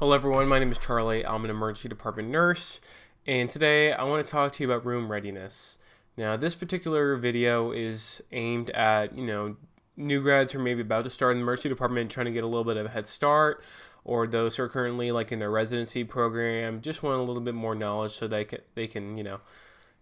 Hello everyone, my name is Charlie. I'm an emergency department nurse, and today I want to talk to you about room readiness. Now, this particular video is aimed at, new grads who are maybe about to start in the emergency department, trying to get a little bit of a head start, or those who are currently like in their residency program, just want a little bit more knowledge so they can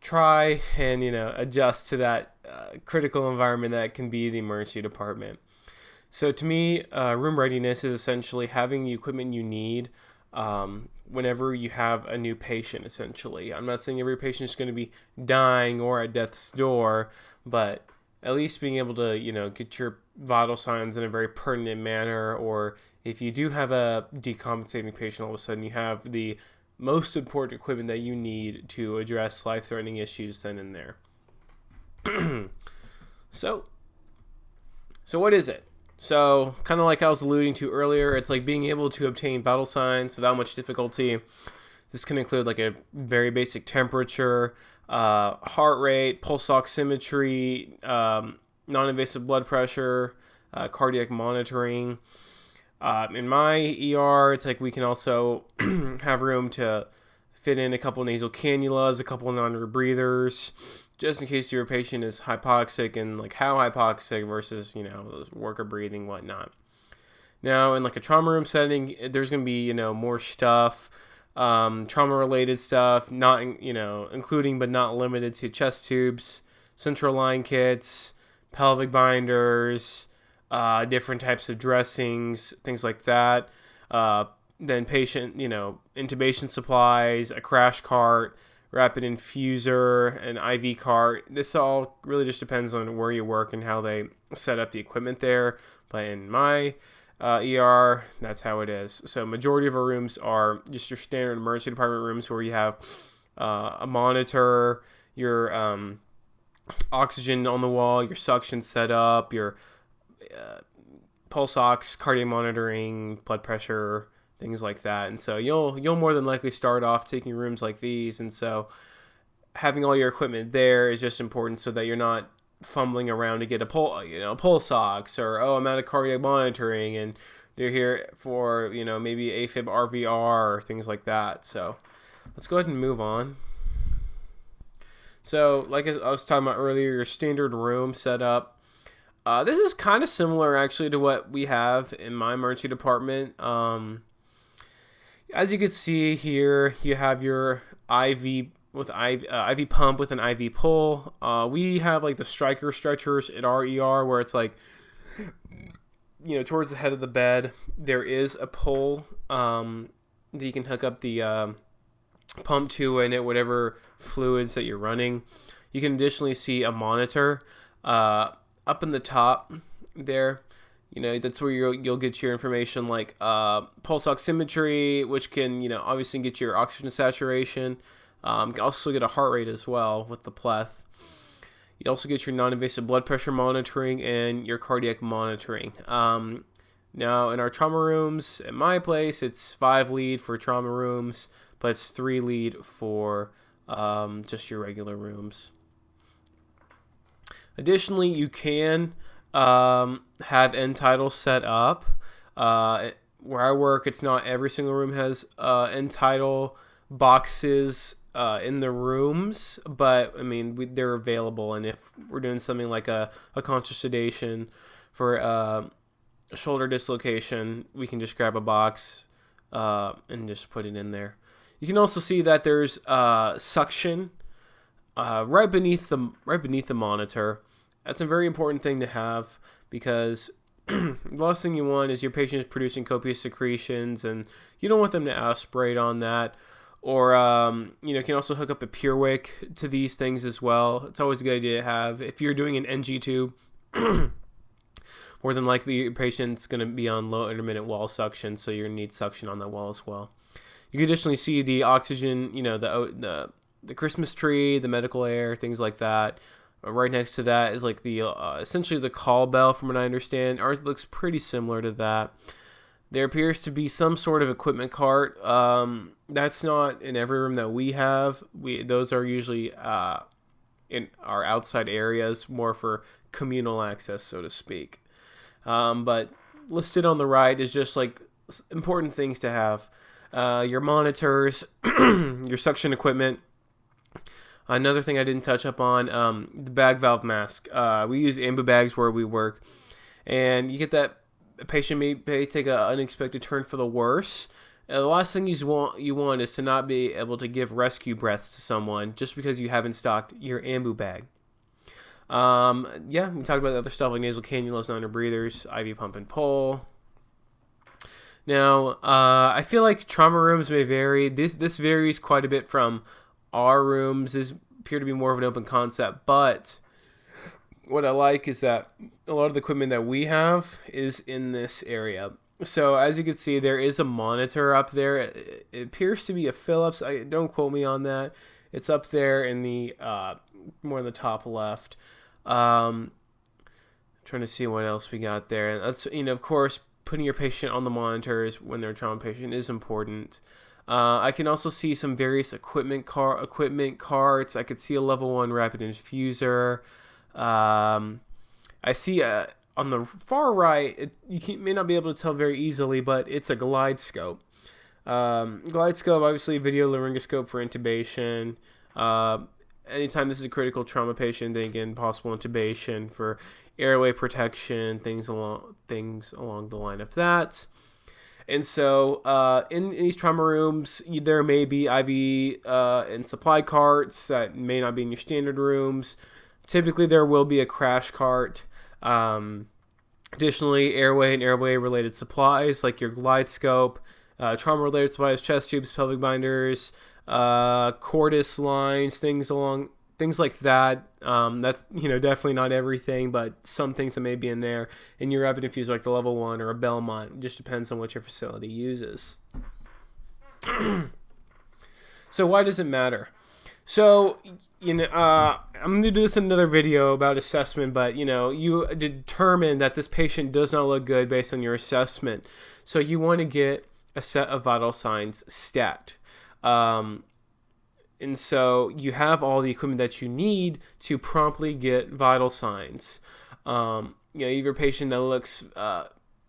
try and, adjust to that critical environment that can be the emergency department. So to me, room readiness is essentially having the equipment you need whenever you have a new patient, essentially. I'm not saying every patient is going to be dying or at death's door, but at least being able to, get your vital signs in a very pertinent manner, or if you do have a decompensating patient, all of a sudden you have the most important equipment that you need to address life-threatening issues then and there. So what is it? So, kind of like I was alluding to earlier, it's like being able to obtain vital signs without much difficulty. This can include like a very basic temperature, heart rate, pulse oximetry, non-invasive blood pressure, cardiac monitoring. In my ER, it's like we can also have room to fit in a couple nasal cannulas, a couple non-rebreathers, just in case your patient is hypoxic, and like how hypoxic versus, worker breathing, whatnot. Now, in like a trauma room setting, there's going to be, more stuff, trauma-related stuff, not, including but not limited to chest tubes, central line kits, pelvic binders, different types of dressings, things like that. Then patient, intubation supplies, a crash cart, rapid infuser, an IV cart. This all really just depends on where you work and how they set up the equipment there. But in my ER, that's how it is. So majority of our rooms are just your standard emergency department rooms where you have a monitor, your oxygen on the wall, your suction set up, your pulse ox, cardiac monitoring, blood pressure, things like that. And so you'll more than likely start off taking rooms like these, and so having all your equipment there is just important so that you're not fumbling around to get a pulse ox, or I'm out of cardiac monitoring and they're here for maybe AFib RVR or things like that. So let's go ahead and move on. So like I was talking about earlier, your standard room setup. This is kind of similar actually to what we have in my emergency department. As you can see here, you have your IV with IV pump with an IV pull. We have like the Stryker stretchers at our ER where it's like, towards the head of the bed, there is a pull that you can hook up the pump to in it, whatever fluids that you're running. You can additionally see a monitor up in the top there. That's where you'll get your information like pulse oximetry, which can, obviously get your oxygen saturation. You can also get a heart rate as well with the pleth. You also get your non-invasive blood pressure monitoring and your cardiac monitoring. Now, in our trauma rooms, at my place, it's 5 lead for trauma rooms, but it's 3 lead for just your regular rooms. Additionally, you can have end titles set up. Where I work, it's not every single room has end title boxes in the rooms, but they're available. And if we're doing something like a conscious sedation for a shoulder dislocation, we can just grab a box and just put it in there. You can also see that there's suction right beneath the monitor. That's a very important thing to have, because the last thing you want is your patient is producing copious secretions, and you don't want them to aspirate on that. Or, you can also hook up a PureWick to these things as well. It's always a good idea to have. If you're doing an NG tube, more than likely your patient's going to be on low intermittent wall suction, so you're going to need suction on that wall as well. You can additionally see the oxygen, the Christmas tree, the medical air, things like that. Right next to that is like the essentially the call bell, from what I understand. Ours looks pretty similar to that. There appears to be some sort of equipment cart. That's not in every room that we have. Those are usually in our outside areas, more for communal access, so to speak. But listed on the right is just like important things to have. Your monitors, your suction equipment. Another thing I didn't touch up on, the bag valve mask. We use ambu bags where we work, and you get that a patient may take an unexpected turn for the worse. And the last thing you want is to not be able to give rescue breaths to someone just because you haven't stocked your ambu bag. Yeah, we talked about the other stuff like nasal cannulas, non-breathers, IV pump and pull. Now, I feel like trauma rooms may vary. This varies quite a bit from our rooms. These appear to be more of an open concept, but what I like is that a lot of the equipment that we have is in this area. So as you can see, there is a monitor up there. It appears to be a Philips. Don't quote me on that. It's up there in the more in the top left. Trying to see what else we got there. And that's, of course, putting your patient on the monitors when they're a trauma patient is important. I can also see some various equipment carts. I could see a level 1 rapid infuser. I see on the far right, you may not be able to tell very easily, but it's a glide scope. Glide scope, obviously, video laryngoscope for intubation. Anytime this is a critical trauma patient, then again, possible intubation for airway protection, things along the line of that. And so in these trauma rooms, there may be IV and supply carts that may not be in your standard rooms. Typically, there will be a crash cart. Additionally, airway and airway-related supplies like your glide scope, trauma-related supplies, chest tubes, pelvic binders, cordis lines, things like that. That's definitely not everything, but some things that may be in there. And your rapid infuser like the level 1 or a Belmont, it just depends on what your facility uses. So why does it matter? So, I'm going to do this in another video about assessment, but, you determine that this patient does not look good based on your assessment. So you want to get a set of vital signs stat. And so you have all the equipment that you need to promptly get vital signs. You have your patient that looks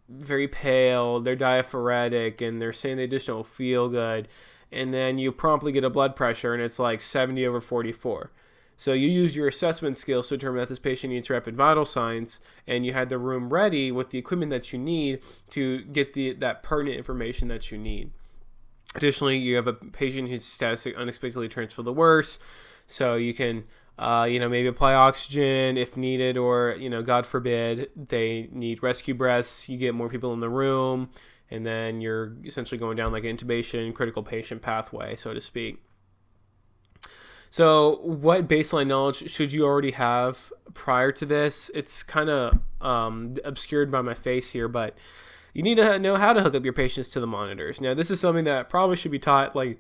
very pale, they're diaphoretic, and they're saying they just don't feel good. And then you promptly get a blood pressure, and it's like 70/44. So you use your assessment skills to determine that this patient needs rapid vital signs, and you had the room ready with the equipment that you need to get that pertinent information that you need. Additionally, you have a patient whose status unexpectedly turns for the worse, so you can, maybe apply oxygen if needed, or, God forbid, they need rescue breaths. You get more people in the room, and then you're essentially going down like an intubation, critical patient pathway, so to speak. So what baseline knowledge should you already have prior to this? It's kind of obscured by my face here, but you need to know how to hook up your patients to the monitors. Now, this is something that probably should be taught like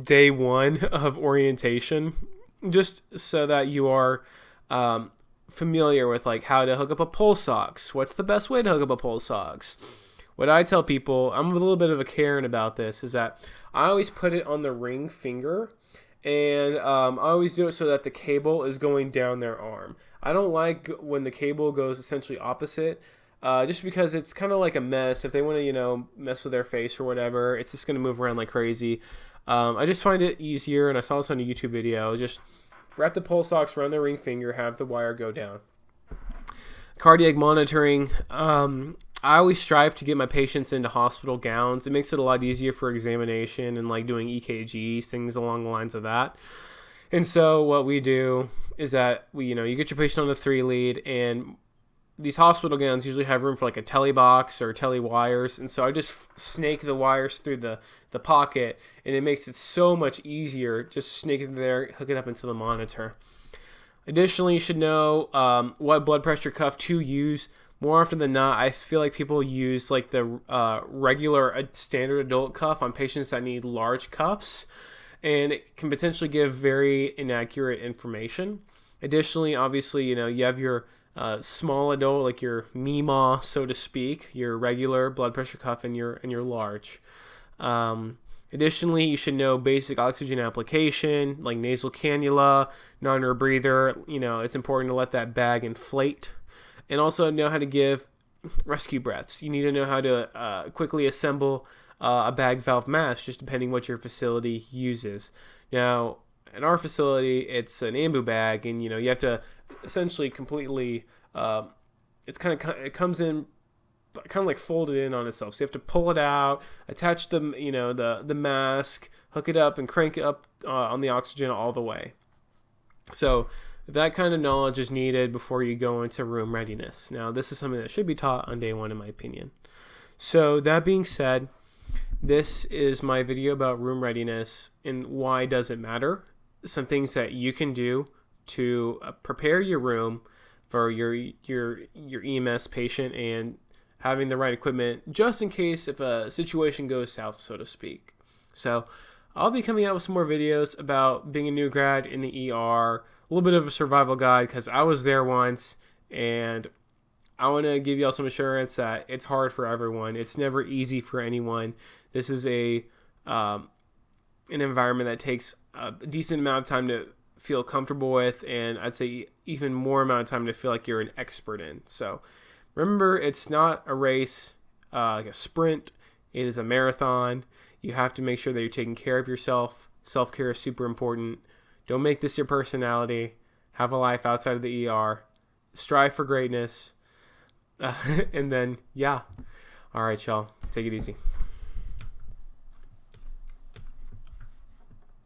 day 1 of orientation, just so that you are familiar with like how to hook up a pulse ox. What's the best way to hook up a pulse ox? What I tell people, I'm a little bit of a Karen about this, is that I always put it on the ring finger, and I always do it so that the cable is going down their arm. I don't like when the cable goes essentially opposite, just because it's kind of like a mess. If they want to, mess with their face or whatever, it's just going to move around like crazy. I just find it easier, and I saw this on a YouTube video, just wrap the pulse ox around the ring finger, have the wire go down. Cardiac monitoring. I always strive to get my patients into hospital gowns. It makes it a lot easier for examination and like doing EKGs, things along the lines of that. And so what we do is that you get your patient on the 3-lead, and these hospital gowns usually have room for like a tele box or tele wires. And so I just snake the wires through the pocket, and it makes it so much easier just snake it there, hook it up into the monitor. Additionally, you should know what blood pressure cuff to use. More often than not, I feel like people use like the regular standard adult cuff on patients that need large cuffs, and it can potentially give very inaccurate information. Additionally, obviously, you have your small adult, like your MIMA, so to speak, your regular blood pressure cuff, and your large. Additionally, you should know basic oxygen application, like nasal cannula, non-rebreather. It's important to let that bag inflate. And also know how to give rescue breaths. You need to know how to quickly assemble a bag valve mask, just depending what your facility uses. Now, in our facility, it's an ambu bag, and you have to essentially completely. It comes in kind of like folded in on itself. So you have to pull it out, attach the mask, hook it up, and crank it up on the oxygen all the way. So that kind of knowledge is needed before you go into room readiness. Now, this is something that should be taught on day one, in my opinion. So that being said, this is my video about room readiness and why does it matter. Some things that you can do to prepare your room for your EMS patient and having the right equipment just in case if a situation goes south, so to speak. So I'll be coming out with some more videos about being a new grad in the ER, a little bit of a survival guide because I was there once, and I want to give y'all some assurance that it's hard for everyone. It's never easy for anyone. This is an environment that takes a decent amount of time to feel comfortable with, and I'd say even more amount of time to feel like you're an expert in. So remember, it's not a race, like a sprint. It is a marathon. You have to make sure that you're taking care of yourself. Self-care is super important. Don't make this your personality. Have a life outside of the ER. Strive for greatness. And then, yeah. All right, y'all. Take it easy.